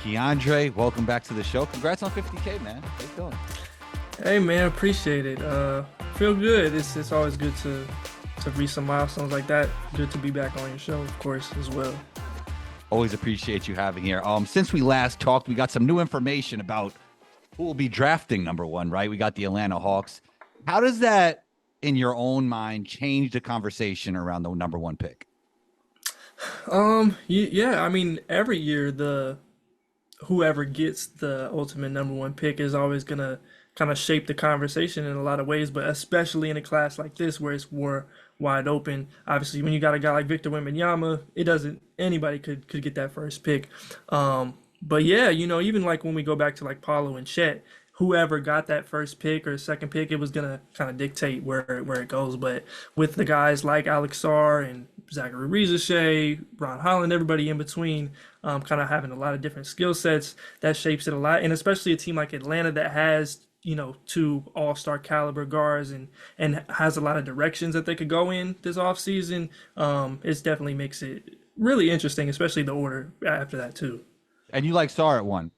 Keandre, welcome back to the show. Congrats on 50K, man. How you feeling? Hey man, appreciate it. Feel good. It's always good to reach some milestones like that. Good to be back on your show, of course, as well. Always appreciate you having here. Since we last talked, we got some new information about who will be drafting number one, right? We got the Atlanta Hawks. How does that, in your own mind, change the conversation around the number one pick? Yeah, I mean, every year the whoever gets the ultimate number one pick is always gonna kind of shape the conversation in a lot of ways, but especially in a class like this where it's more wide open. Obviously, when you got a guy like Victor Wembanyama, it doesn't anybody could get that first pick. But yeah, even like when we go back to like Paulo and Chet, whoever got that first pick or second pick, it was gonna kind of dictate where it goes. But with the guys like Alex Sarr and Zachary Rizashea, Ron Holland, everybody in between, kind of having a lot of different skill sets, that shapes it a lot. And especially a team like Atlanta that has two all-star caliber guards and has a lot of directions that they could go in this offseason. It definitely makes it really interesting, especially the order after that too. And you like Sar at one.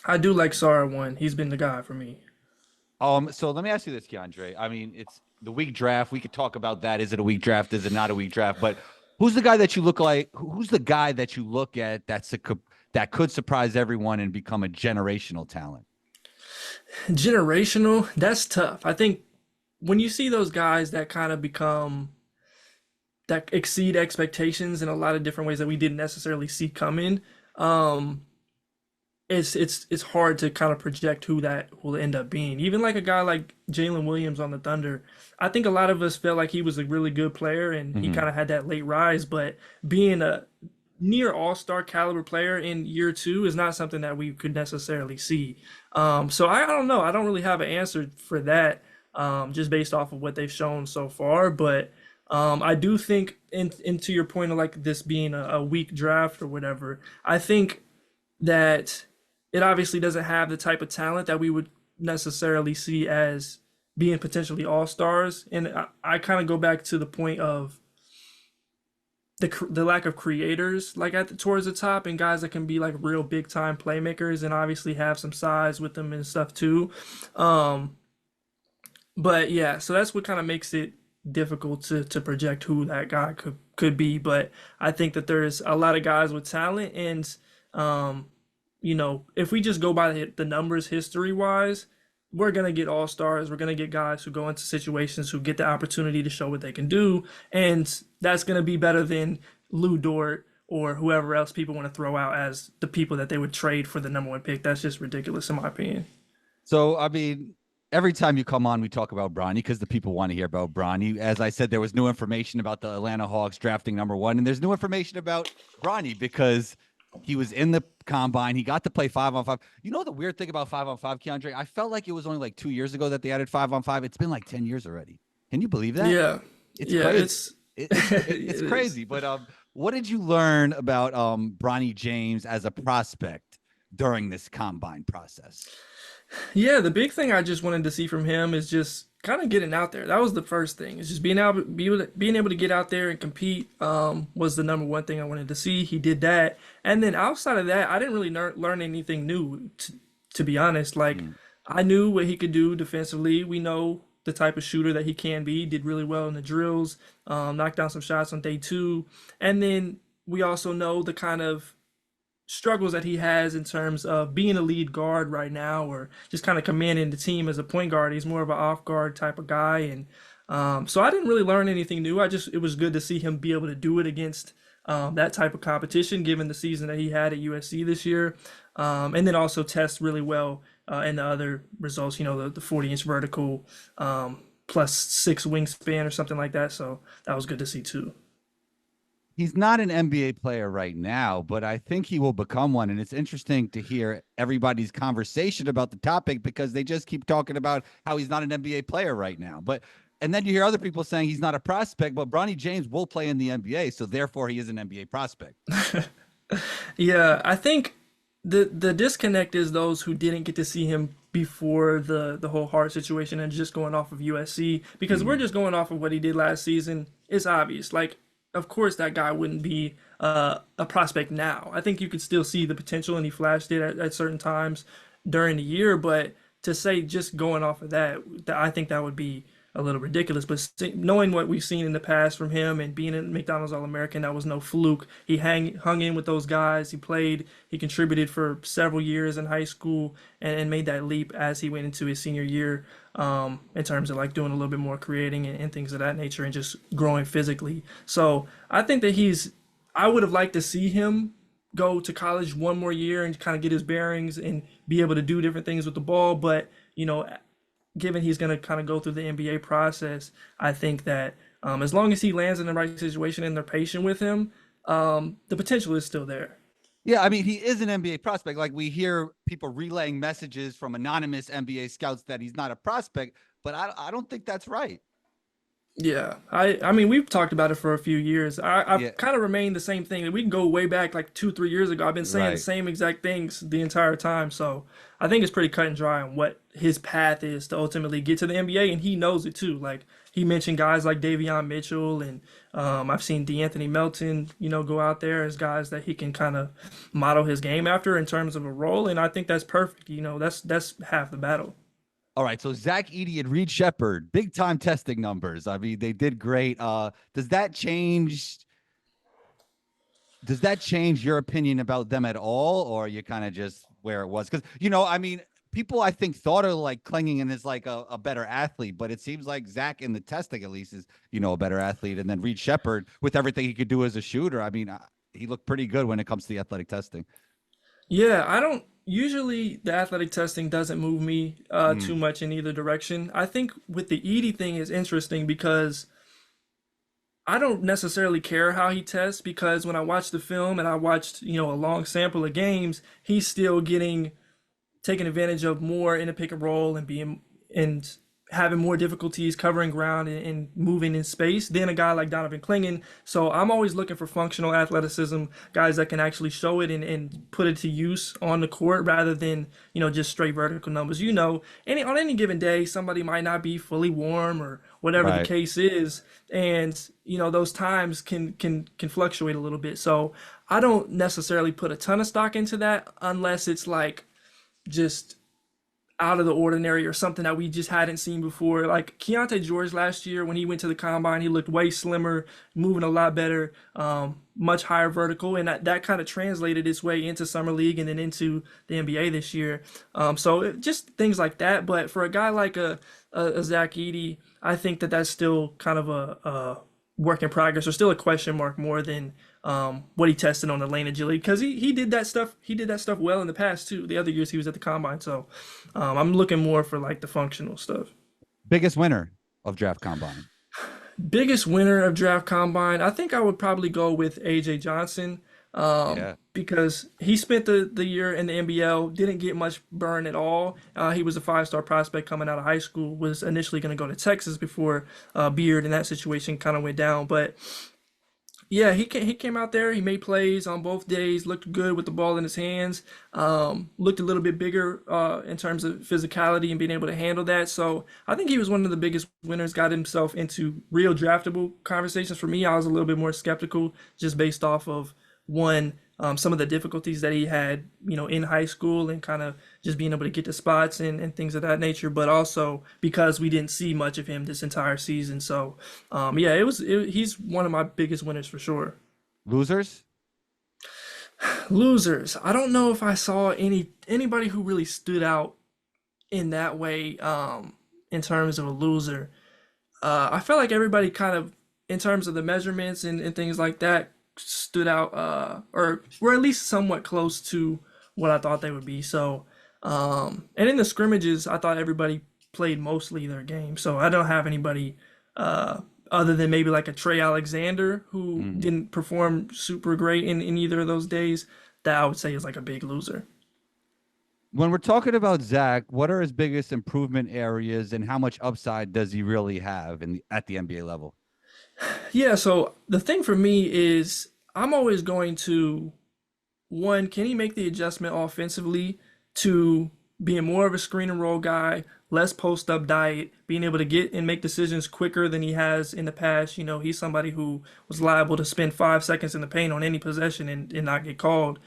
I do like Sarr one. He's been the guy for me. So let me ask you this, Keandre. I mean, it's the weak draft. We could talk about that. Is it a weak draft? Is it not a weak draft? But who's the guy that you look like? Who's the guy that you look at that could surprise everyone and become a generational talent? Generational, that's tough. I think when you see those guys that kind of become that exceed expectations in a lot of different ways that we didn't necessarily see coming, um, it's hard to kind of project who that will end up being. Even like a guy like Jalen Williams on the Thunder, I think a lot of us felt like he was a really good player and he Hmm. kind of had that late rise, but being a near all-star caliber player in year two is not something that we could necessarily see. So I don't know. I don't really have an answer for that, just based off of what they've shown so far. But I do think, into your point of like this being a weak draft or whatever, I think that it obviously doesn't have the type of talent that we would necessarily see as being potentially all stars. And I kind of go back to the point of the lack of creators like towards the top and guys that can be like real big time playmakers and obviously have some size with them and stuff too. Um, but yeah, so that's what kind of makes it difficult to project who that guy could be. But I think that there's a lot of guys with talent and um, if we just go by the numbers history wise, we're gonna get all stars. We're gonna get guys who go into situations who get the opportunity to show what they can do, and that's gonna be better than Lou Dort or whoever else people want to throw out as the people that they would trade for the number one pick. That's just ridiculous in my opinion. So, I mean, every time you come on, we talk about Bronny because the people want to hear about Bronny. As I said, there was new information about the Atlanta Hawks drafting number one, and there's new information about Bronny because he was in the combine. He got to play 5-on-5. You know the weird thing about 5-on-5, Keandre? I felt like it was only like 2 years ago that they added 5-on-5. It's been like 10 years already. Can you believe that? Yeah, It's yeah, crazy. it's It's it is. crazy. But what did you learn about Bronny James as a prospect during this combine process? Yeah, the big thing I just wanted to see from him is just kind of getting out there. That was the first thing. It's just being able to get out there and compete was the number one thing I wanted to see. He did that, and then outside of that, I didn't really learn anything new. To be honest, like Mm. I knew what he could do defensively. We know the type of shooter that he can be. He did really well in the drills, knocked down some shots on day two, and then we also know the kind of struggles that he has in terms of being a lead guard right now or just kind of commanding the team as a point guard. He's more of an off guard type of guy. And so I didn't really learn anything new. It was good to see him be able to do it against that type of competition, given the season that he had at USC this year. And then also test really well in the other results, the 40-inch vertical plus six wingspan or something like that. So that was good to see too. He's not an NBA player right now, but I think he will become one. And it's interesting to hear everybody's conversation about the topic because they just keep talking about how he's not an NBA player right now. And then you hear other people saying he's not a prospect, but Bronny James will play in the NBA, so therefore he is an NBA prospect. Yeah, I think the disconnect is those who didn't get to see him before the whole heart situation and just going off of USC because we're Mhm. just going off of what he did last season. It's obvious. Like, of course, that guy wouldn't be a prospect now. I think you could still see the potential, and he flashed it at certain times during the year. But to say just going off of that, I think that would be a little ridiculous. But knowing what we've seen in the past from him and being a McDonald's All-American, that was no fluke. He hung in with those guys. He played. He contributed for several years in high school and made that leap as he went into his senior year, in terms of like doing a little bit more creating and things of that nature and just growing physically. So I think that I would have liked to see him go to college one more year and kind of get his bearings and be able to do different things with the ball. But, given he's going to kind of go through the NBA process, I think that as long as he lands in the right situation and they're patient with him, the potential is still there. Yeah, I mean, he is an NBA prospect. Like we hear people relaying messages from anonymous NBA scouts that he's not a prospect, but I don't think that's right. Yeah, I mean we've talked about it for a few years. Yeah, I've kind of remained the same thing. We can go way back like 2 3 years ago. I've been saying the right. same exact things the entire time. So I think it's pretty cut and dry on what his path is to ultimately get to the NBA, and he knows it too. Like he mentioned guys like Davion Mitchell, and I've seen DeAnthony Melton, go out there as guys that he can kind of model his game after in terms of a role, and I think that's perfect. That's half the battle. All right. So Zach Edey and Reed Shepard, big time testing numbers. I mean, they did great. Does that change? Does that change your opinion about them at all, or are you kind of just where it was? Because I mean, people I think thought of like Klingingen as like a better athlete, but it seems like Zach in the testing at least is a better athlete, and then Reed Shepard with everything he could do as a shooter. I mean, he looked pretty good when it comes to the athletic testing. Yeah, I don't usually the athletic testing doesn't move me too Mm, much in either direction. I think with the Edie thing is interesting because I don't necessarily care how he tests because when I watched the film and I watched, a long sample of games, he's still getting taking advantage of more in a pick and roll and being and having more difficulties covering ground and moving in space than a guy like Donovan Clingan. So I'm always looking for functional athleticism, guys that can actually show it and put it to use on the court rather than, just straight vertical numbers. On any given day, somebody might not be fully warm or whatever the right. case is. And, those times can fluctuate a little bit. So I don't necessarily put a ton of stock into that unless it's like just out of the ordinary or something that we just hadn't seen before. Like Keontae George last year, when he went to the combine, he looked way slimmer, moving a lot better, much higher vertical, and that kind of translated its way into summer league and then into the NBA this year. Just things like that. But for a guy like a Zach Edey, I think that that's still kind of a work in progress or still a question mark more than what he tested on the lane agility because he did that stuff well in the past too the other years he was at the combine. So I'm looking more for like the functional stuff. Biggest winner of draft combine. Biggest winner of draft combine, I think I would probably go with AJ Johnson, Yeah. because he spent the year in the NBL, didn't get much burn at all. He was a 5-star prospect coming out of high school, was initially going to go to Texas before Beard and that situation kind of went down. But yeah, he came out there. He made plays on both days. Looked good with the ball in his hands. Looked a little bit bigger in terms of physicality and being able to handle that. So I think he was one of the biggest winners. Got himself into real draftable conversations. For me, I was a little bit more skeptical just based off of one, some of the difficulties that he had, in high school and kind of just being able to get to spots and things of that nature, but also because we didn't see much of him this entire season. So, yeah, he's one of my biggest winners for sure. Losers. Losers. I don't know if I saw anybody who really stood out in that way, in terms of a loser. I felt like everybody kind of, in terms of the measurements and things like that, stood out, or were at least somewhat close to what I thought they would be. So, and in the scrimmages, I thought everybody played mostly their game. So I don't have anybody other than maybe like a Trey Alexander who Mhm. didn't perform super great in either of those days that I would say is like a big loser. When we're talking about Zach, what are his biggest improvement areas, and how much upside does he really have at the NBA level? Yeah, so the thing for me is I'm always going to one, can he make the adjustment offensively to being more of a screen and roll guy, less post up diet, being able to get and make decisions quicker than he has in the past. You know, he's somebody who was liable to spend 5 seconds in the paint on any possession and not get called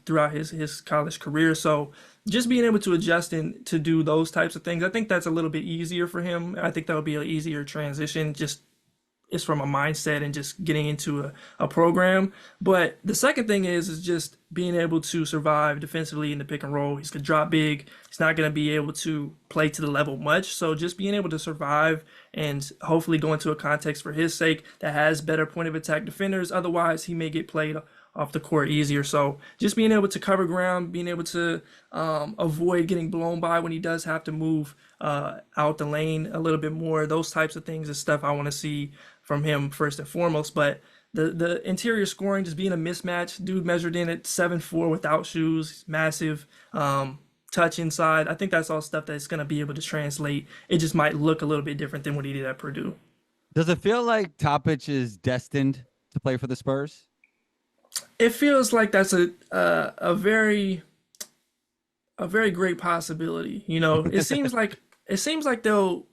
throughout his college career. So just being able to adjust and to do those types of things, I think that's a little bit easier for him. I think that would be an easier transition, just is from a mindset and just getting into a program. But the second thing is just being able to survive defensively in the pick and roll. He's gonna drop big. He's not gonna be able to play to the level much. So just being able to survive and hopefully go into a context for his sake that has better point of attack defenders. Otherwise, he may get played off the court easier. So just being able to cover ground, being able to avoid getting blown by when he does have to move out the lane a little bit more. Those types of things is stuff I want to see from him first and foremost. But the interior scoring, just being a mismatch. Dude measured in at 7'4" without shoes, massive. Touch inside. I think that's all stuff that's going to be able to translate. It just might look a little bit different than what he did at Purdue. Does it feel like Topic is destined to play for the Spurs? It feels like that's a very great possibility. You know, it seems like they'll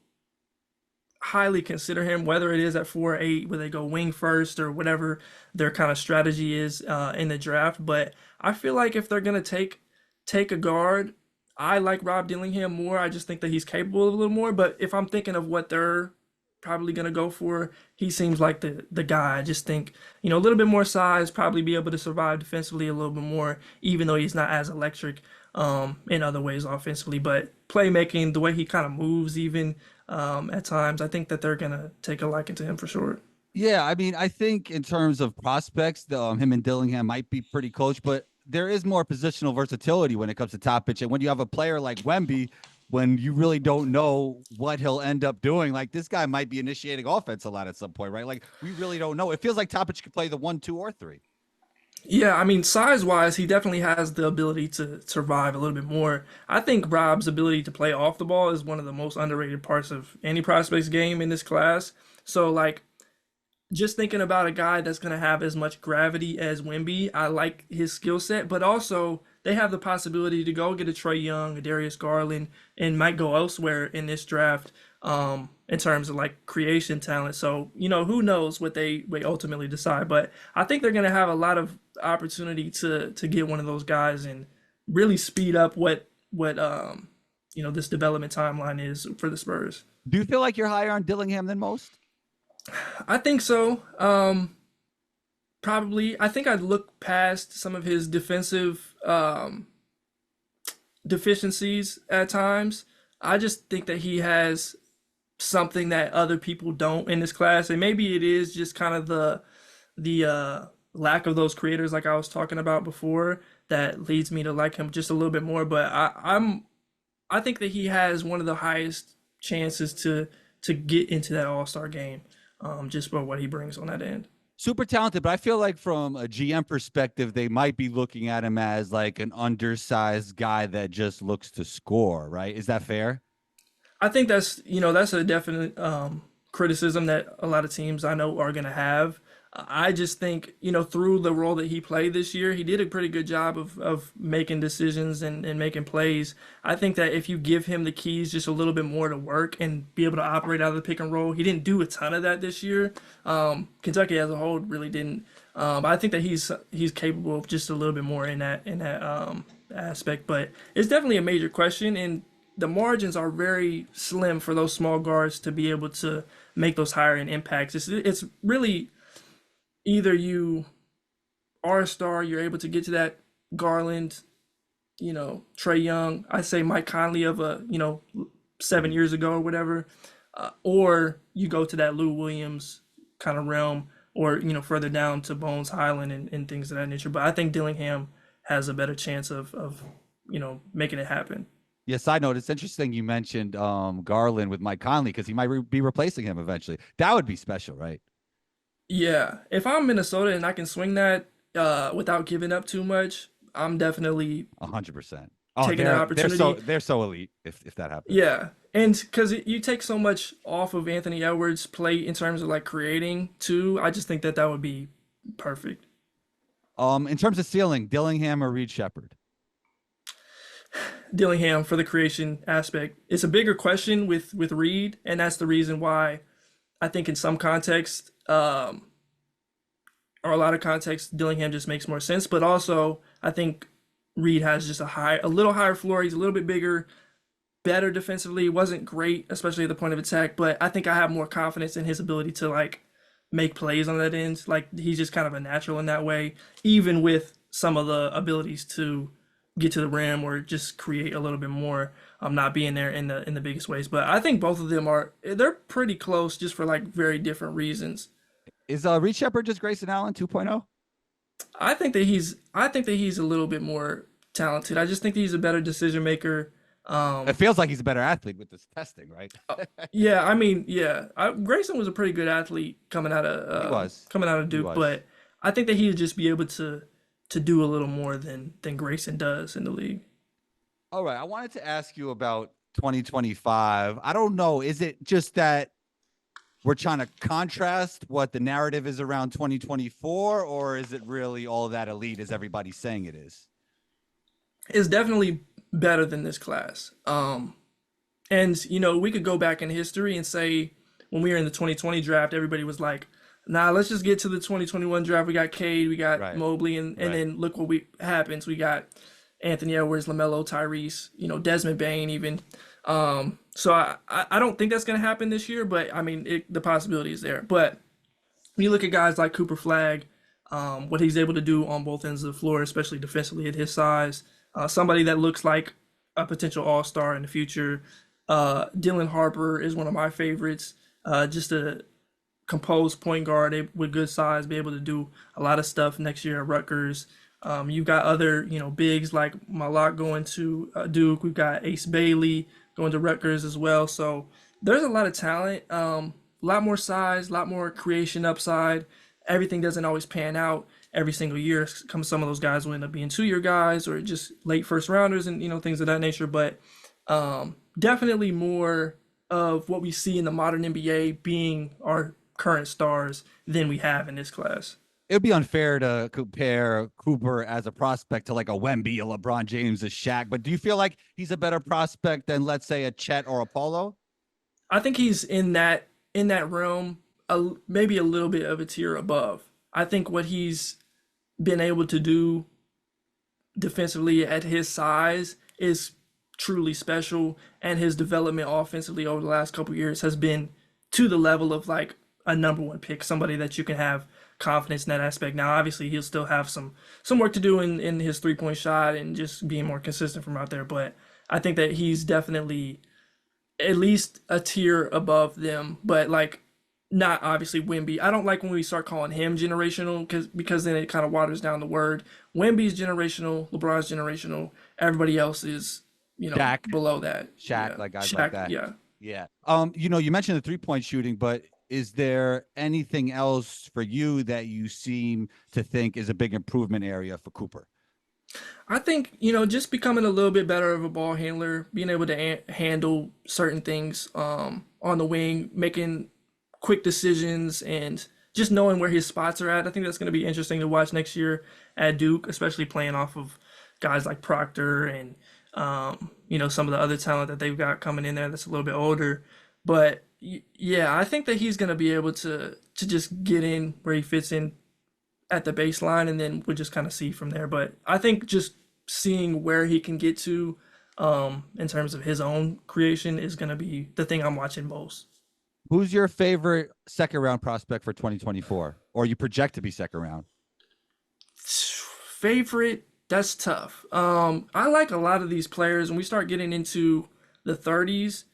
highly consider him, whether it is at 4 or 8, where they go wing first or whatever their kind of strategy is in the draft. But I feel like if they're gonna take a guard, I like Rob Dillingham more. I just think that he's capable of a little more. But if I'm thinking of what they're probably gonna go for, he seems like the guy. I just think, you know, a little bit more size, probably be able to survive defensively a little bit more, even though he's not as electric in other ways offensively. But playmaking, the way he kind of moves, even at times, I think that they're gonna take a liking to him for sure. Yeah, I mean, I think in terms of prospects, him and Dillingham might be pretty close, but there is more positional versatility when it comes to top pitch. And when you have a player like Wemby, when you really don't know what he'll end up doing, like this guy might be initiating offense a lot at some point, right? Like we really don't know. It feels like Topic could play the 1, 2, or 3. Yeah, I mean, size wise, he definitely has the ability to survive a little bit more. I think Rob's ability to play off the ball is one of the most underrated parts of any prospects game in this class. So, like, just thinking about a guy that's going to have as much gravity as Wimby, I like his skill set, but also they have the possibility to go get a Trey Young, a Darius Garland, and might go elsewhere in this draft in terms of like creation talent. So, you know, who knows what they ultimately decide. But I think they're going to have a lot of opportunity to get one of those guys and really speed up what you know, this development timeline is for the Spurs. Do you feel like you're higher on Dillingham than most? I think so. Probably. I think I'd look past some of his defensive deficiencies at times. I just think that he has something that other people don't in this class, and maybe it is just kind of the lack of those creators, like I was talking about before, that leads me to like him just a little bit more. But I think that he has one of the highest chances to get into that All Star game, just for what he brings on that end. Super talented, but I feel like from a GM perspective, they might be looking at him as like an undersized guy that just looks to score, right? Is that fair? I think that's, you know, that's a definite criticism that a lot of teams I know are going to have. I just think, you know, through the role that he played this year, he did a pretty good job of making decisions and making plays. I think that if you give him the keys just a little bit more to work and be able to operate out of the pick and roll, he didn't do a ton of that this year. Kentucky as a whole really didn't. I think that he's capable of just a little bit more in that aspect. But it's definitely a major question, and the margins are very slim for those small guards to be able to make those higher end impacts. It's really either you are a star, you're able to get to that Garland, you know, Trey Young, I say Mike Conley of you know, 7 years ago or whatever, or you go to that Lou Williams kind of realm, or you know, further down to Bones Highland and things of that nature. But I think Dillingham has a better chance of you know, making it happen. Yeah, side note, it's interesting you mentioned Garland with Mike Conley because he might be replacing him eventually. That would be special, right? Yeah, if I'm Minnesota and I can swing that without giving up too much, I'm definitely 100%. Oh, taking that opportunity. they're so elite if that happens. Yeah, and because you take so much off of Anthony Edwards' plate in terms of like creating too, I just think that that would be perfect. In terms of ceiling, Dillingham or Reed Shepard? Dillingham for the creation aspect. It's a bigger question with Reed, and that's the reason why I think in some context, or a lot of context, Dillingham just makes more sense. But also, I think Reed has just a little higher floor. He's a little bit bigger, better defensively. Wasn't great, especially at the point of attack. But I think I have more confidence in his ability to like make plays on that end. Like he's just kind of a natural in that way, even with some of the abilities to get to the rim or just create a little bit more. Not being there in the biggest ways. But I think both of them they're pretty close, just for like very different reasons. Is Reed Shepard just Grayson Allen 2.0? I think that he's a little bit more talented. I just think that he's a better decision maker. It feels like he's a better athlete with this testing, right? Yeah, I mean, yeah, Grayson was a pretty good athlete He was. coming out of He Duke, was. but I think that he'd just be able to do a little more than Grayson does in the league. All right. I wanted to ask you about 2025. I don't know. Is it just that we're trying to contrast what the narrative is around 2024, or is it really all that elite as everybody's saying it is? It's definitely better than this class. And we could go back in history and say when we were in the 2020 draft, everybody was like, "Nah, let's just get to the 2021 draft. We got Cade, we got Right. Mobley, and Right. then look what we happens. We got Anthony Edwards, LaMelo, Tyrese, Desmond Bain, even. So I don't think that's gonna happen this year, but I mean the possibility is there. But when you look at guys like Cooper Flag, what he's able to do on both ends of the floor, especially defensively at his size, somebody that looks like a potential All Star in the future. Dylan Harper is one of my favorites. Just a composed point guard with good size, be able to do a lot of stuff next year at Rutgers. You've got other, bigs like Malak going to Duke. We've got Ace Bailey going to Rutgers as well. So there's a lot of talent, a lot more size, a lot more creation upside. Everything doesn't always pan out every single year. Some of those guys will end up being 2 year guys or just late first rounders and things of that nature. But definitely more of what we see in the modern NBA being our current stars than we have in this class. It would be unfair to compare Cooper as a prospect to like a Wemby, a LeBron James, a Shaq. But do you feel like he's a better prospect than, let's say, a Chet or a Polo? I think he's in that realm, maybe a little bit of a tier above. I think what he's been able to do defensively at his size is truly special, and his development offensively over the last couple years has been to the level of like a number one pick, somebody that you can have confidence in that aspect. Now, obviously, he'll still have some work to do in his 3 point shot and just being more consistent from out there. But I think that he's definitely at least a tier above them, but like not obviously Wemby. I don't like when we start calling him generational because then it kind of waters down the word. Wemby's generational, LeBron's generational. Everybody else is Shaq, below that. Shaq, Yeah, like guys like Shaq. that. Yeah. Yeah. You mentioned the 3 point shooting, but is there anything else for you that you seem to think is a big improvement area for Cooper? I think, just becoming a little bit better of a ball handler, being able to handle certain things on the wing, making quick decisions, and just knowing where his spots are at. I think that's going to be interesting to watch next year at Duke, especially playing off of guys like Proctor and, some of the other talent that they've got coming in there that's a little bit older. But yeah, I think that he's going to be able to just get in where he fits in at the baseline, and then we'll just kind of see from there. But I think just seeing where he can get to in terms of his own creation is going to be the thing I'm watching most. Who's your favorite second round prospect for 2024, or you project to be second round? Favorite, that's tough. I like a lot of these players. When we start getting into the 30s,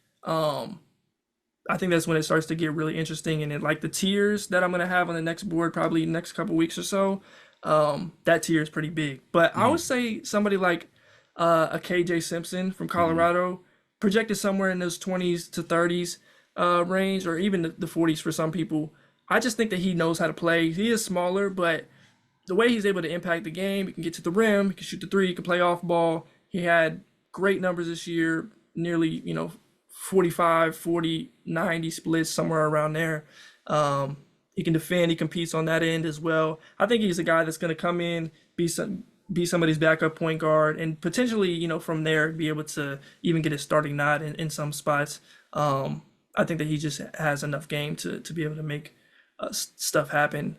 I think that's when it starts to get really interesting. And then, like the tiers that I'm gonna have on the next board, probably next couple weeks or so, that tier is pretty big. But I would Hmm. say somebody like a KJ Simpson from Hmm. Colorado, projected somewhere in those 20s to 30s range, or even the 40s for some people. I just think that he knows how to play. He is smaller, but the way he's able to impact the game, he can get to the rim, he can shoot the three, he can play off ball. He had great numbers this year, nearly, 45, 40, 90 splits, somewhere around there. He can defend, he competes on that end as well. I think he's a guy that's going to come in, be some be somebody's backup point guard, and potentially, from there be able to even get his starting nod in some spots. I think that he just has enough game to be able to make stuff happen.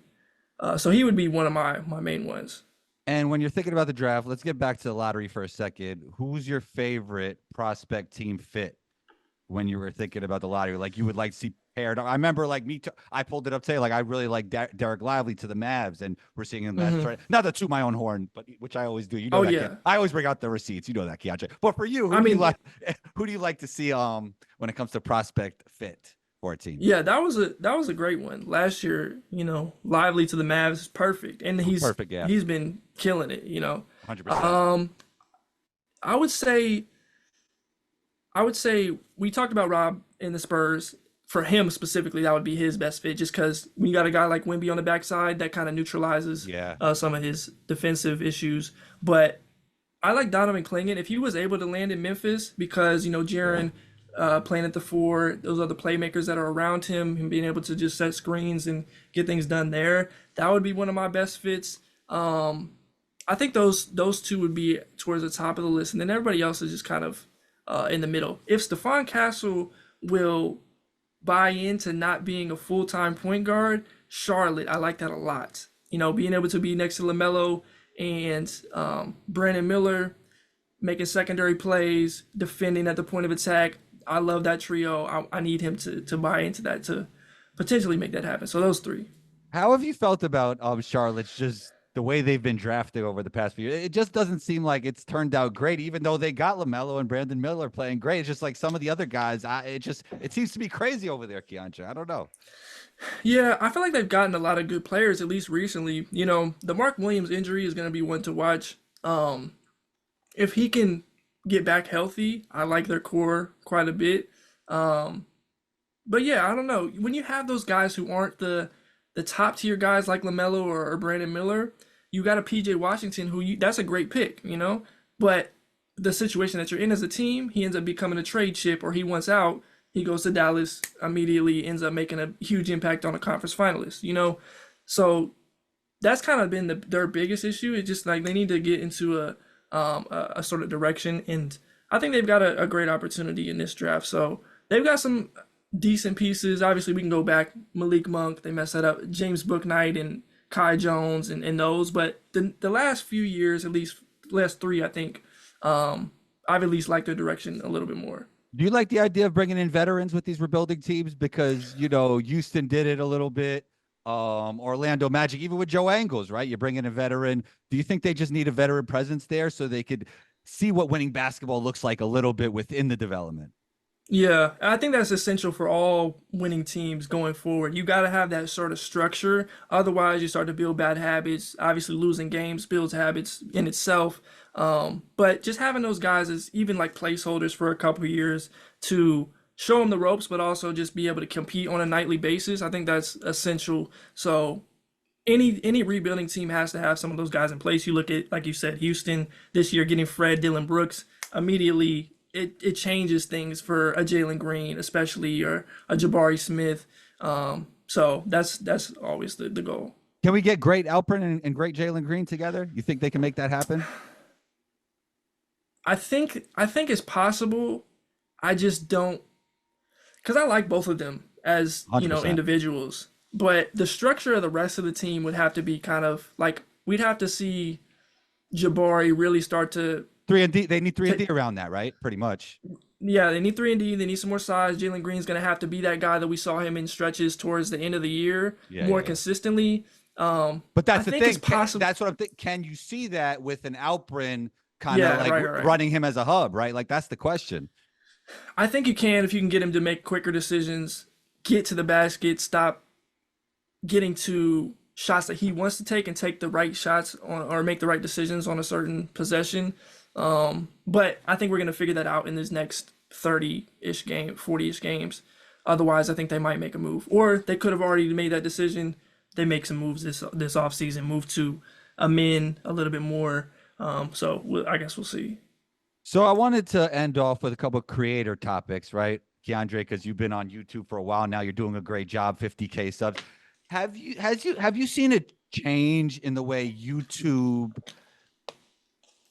So he would be one of my main ones. And when you're thinking about the draft, let's get back to the lottery for a second. Who's your favorite prospect team fit when you were thinking about the lottery? Like you would like to see paired. I remember like I pulled it up today. Like I really like Derek Lively to the Mavs, and we're seeing him as Hmm. not to toot my own horn, but which I always do. You know Oh that. yeah, I always bring out the receipts. You know that, Keandre. But for you, I who do you mean, like? Who do you like to see when it comes to prospect fit for a team? yeah, that was a great one last year. Lively to the Mavs is perfect, and he's Perfect. Yeah. he's been killing it. 100%. Um, I would say we talked about Rob in the Spurs. For him specifically, that would be his best fit, just because when you got a guy like Wimby on the backside, that kind of neutralizes Yeah. some of his defensive issues. But I like Donovan Clingan if he was able to land in Memphis, because Jaren playing at the four, those other playmakers that are around him, and being able to just set screens and get things done there. That would be one of my best fits. I think those two would be towards the top of the list, and then everybody else is just kind of in the middle. If Stephon Castle will buy into not being a full time point guard, Charlotte, I like that a lot. Being able to be next to LaMelo and Brandon Miller, making secondary plays, defending at the point of attack. I love that trio. I need him to buy into that to potentially make that happen. So those three. How have you felt about Charlotte's just the way they've been drafted over the past few years? It just doesn't seem like it's turned out great, even though they got LaMelo and Brandon Miller playing great. It's just like some of the other guys. It seems to be crazy over there, Keandre. I don't know. Yeah, I feel like they've gotten a lot of good players, at least recently. The Mark Williams injury is going to be one to watch. If he can get back healthy, I like their core quite a bit. Um, but yeah, I don't know. When you have those guys who aren't the top tier guys like LaMelo or Brandon Miller, you got a PJ Washington that's a great pick. But the situation that you're in as a team, he ends up becoming a trade chip, or he wants out. He goes to Dallas immediately, ends up making a huge impact on a conference finalist. So that's kind of been their biggest issue. It's just like they need to get into a sort of direction, and I think they've got a great opportunity in this draft. So they've got some decent pieces. Obviously, we can go back Malik Monk. They messed that up. James Booknight and Kai Jones and those. But the last few years, at least last three, I think, I've at least liked their direction a little bit more. Do you like the idea of bringing in veterans with these rebuilding teams? Because Houston did it a little bit. Orlando Magic, even with Joe Angles, right? You're bringing a veteran. Do you think they just need a veteran presence there so they could see what winning basketball looks like a little bit within the development? Yeah, I think that's essential for all winning teams going forward. You got to have that sort of structure. Otherwise, you start to build bad habits. Obviously, losing games builds habits in itself. But just having those guys as even like placeholders for a couple of years to show them the ropes, but also just be able to compete on a nightly basis, I think that's essential. So any rebuilding team has to have some of those guys in place. You look at, like you said, Houston this year getting Fred, Dylan Brooks immediately. It changes things for a Jalen Green, especially, or a Jabari Smith. So that's always the goal. Can we get great Alpern and great Jalen Green together? You think they can make that happen? I think it's possible. I just don't, because I like both of them as 100%. individuals, but the structure of the rest of the team would have to be kind of like we'd have to see Jabari really start to 3 and D. They need 3 and D take. around that, right? Pretty much. Yeah, they need 3 and D. They need some more size. Jalen Green's gonna have to be that guy that we saw him in stretches towards the end of the year Yeah, more yeah. consistently. But I that's the think thing. it's possible. That's what I'm thinking. Can you see that with an Alpern kind of Yeah, like right, right, right. running him as a hub, right? Like that's the question. I think you can if you can get him to make quicker decisions, get to the basket, stop getting to shots that he wants to take, and take the right shots on, or make the right decisions on a certain possession. But I think we're gonna figure that out in this next 30-ish game, 40-ish games. Otherwise, I think they might make a move, or they could have already made that decision. They make some moves this offseason, move to a min a little bit more. I guess we'll see. So I wanted to end off with a couple of creator topics, right, Keandre? Because you've been on YouTube for a while now. You're doing a great job. 50K subs. Have you seen a change in the way YouTube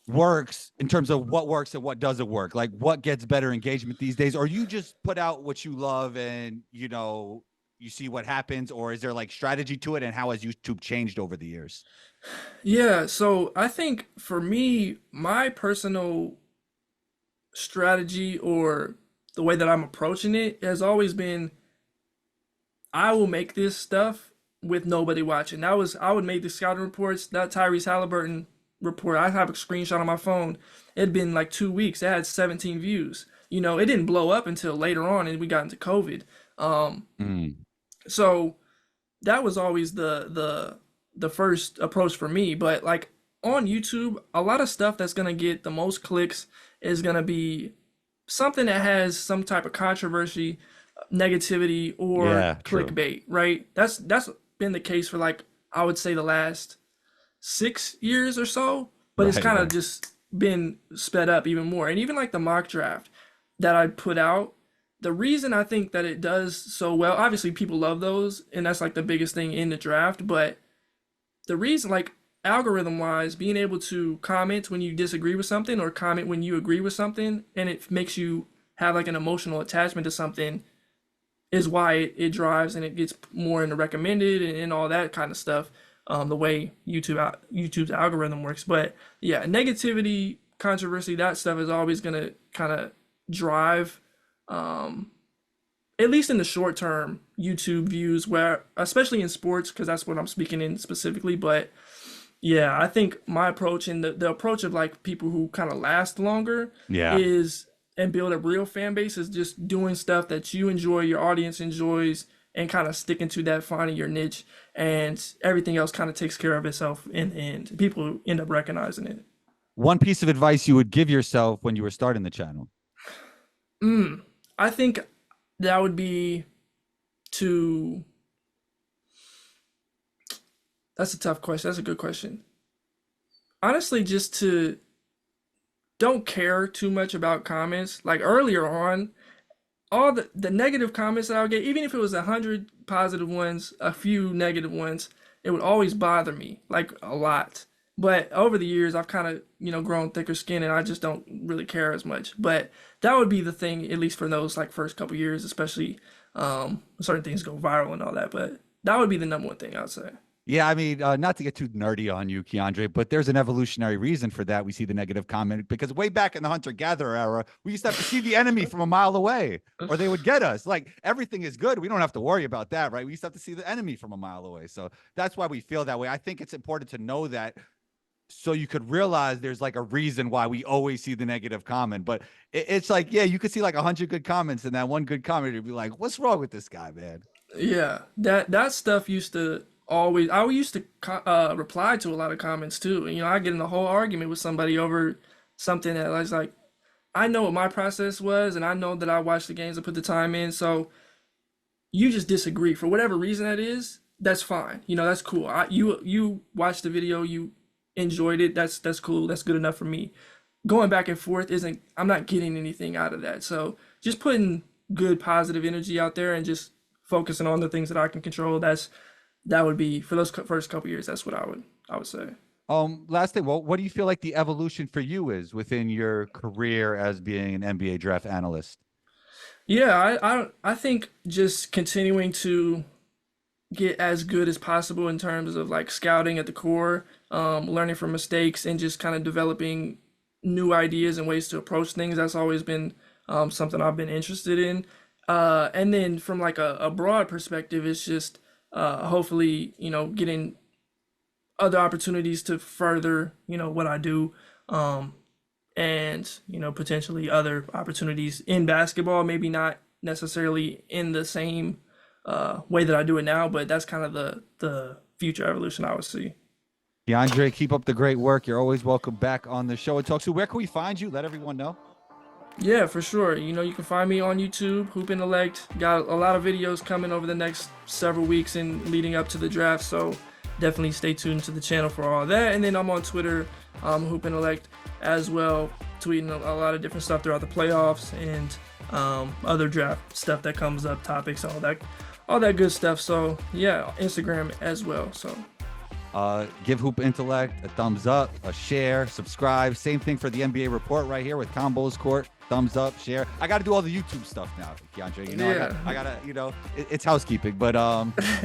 works in terms of what works and what doesn't work? Like what gets better engagement these days? Or you just put out what you love and, you know, you see what happens? Or is there like strategy to it? And how has YouTube changed over the years? Yeah, so I think for me, my personal strategy or the way that I'm approaching it has always been I will make this stuff with nobody watching. I would make the scouting reports, that Tyrese Halliburton report. I have a screenshot on my phone. It had been like 2 weeks. It had 17 views. You know, it didn't blow up until later on and we got into COVID. Um, Mm. so that was always the first approach for me. But like on YouTube, a lot of stuff that's gonna get the most clicks is gonna be something that has some type of controversy, negativity, or Yeah, true. clickbait, right? That's been the case for like I would say the last 6 years or so, but it's Right, kind of right. just been sped up even more. And even like the mock draft that I put out, the reason I think that it does so well, obviously people love those, and that's like the biggest thing in the draft, but the reason, like algorithm wise, being able to comment when you disagree with something or comment when you agree with something, and it makes you have like an emotional attachment to something is why it drives and it gets more into recommended and all that kind of stuff. The way YouTube's algorithm works, but yeah, negativity, controversy, that stuff is always gonna kind of drive, um, at least in the short term, YouTube views. Where especially in sports, because that's what I'm speaking in specifically. But yeah, I think my approach and the approach of like people who kind of last longer Yeah. is and build a real fan base is just doing stuff that you enjoy, your audience enjoys, and kind of sticking to that, finding your niche, and everything else kind of takes care of itself in the end. People end up recognizing it. One piece of advice you would give yourself when you were starting the channel. I think that would be to. That's a tough question. That's a good question. Honestly, just to don't care too much about comments. Like earlier on, all the negative comments that I would get, even if it was 100 positive ones, a few negative ones, it would always bother me, like a lot. But over the years, I've kind of, grown thicker skin and I just don't really care as much. But that would be the thing, at least for those like first couple years, especially certain things go viral and all that. But that would be the number one thing I'd say. Yeah, I mean, not to get too nerdy on you, Keandre, but there's an evolutionary reason for that. We see the negative comment because way back in the hunter-gatherer era, we used to have to see the enemy from a mile away, or they would get us. Like everything is good. We don't have to worry about that, right? We used to have to see the enemy from a mile away. So that's why we feel that way. I think it's important to know that so you could realize there's like a reason why we always see the negative comment. But it's like, yeah, you could see like 100 good comments and that one good comment, you'd be like, what's wrong with this guy, man? Yeah, that stuff used to always. I used to reply to a lot of comments too. And, I get in a whole argument with somebody over something that I was like, I know what my process was, and I know that I watched the games and put the time in. So you just disagree for whatever reason that is. That's fine. That's cool. You watched the video, you enjoyed it. That's cool. That's good enough for me. Going back and forth isn't. I'm not getting anything out of that. So just putting good positive energy out there and just focusing on the things that I can control. That would be for those first couple years. That's what I would say. Last thing, well, what do you feel like the evolution for you is within your career as being an NBA draft analyst? Yeah, I think just continuing to get as good as possible in terms of like scouting at the core, learning from mistakes, and just kind of developing new ideas and ways to approach things. That's always been something I've been interested in. And then from like a broad perspective, it's just hopefully getting other opportunities to further what I do, and potentially other opportunities in basketball. Maybe not necessarily in the same way that I do it now, but that's kind of the future evolution I would see. DeAndre, keep up the great work. You're always welcome back on the show and talk to. Where can we find you? Let everyone know. Yeah, for sure. You can find me on YouTube, Hoop Intellect. Got a lot of videos coming over the next several weeks and leading up to the draft. So definitely stay tuned to the channel for all that. And then I'm on Twitter, Hoop Intellect as well, tweeting a lot of different stuff throughout the playoffs and other draft stuff that comes up, topics, all that good stuff. So yeah, Instagram as well. So Give Hoop Intellect a thumbs up, a share, subscribe. Same thing for the NBA report right here with Combos Court. Thumbs up, share. I got to do all the YouTube stuff now, Keandre. You know, Yeah. I gotta, you know, it's housekeeping. But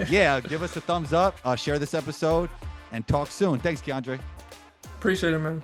yeah, give us a thumbs up, share this episode, and talk soon. Thanks, Keandre. Appreciate it, man.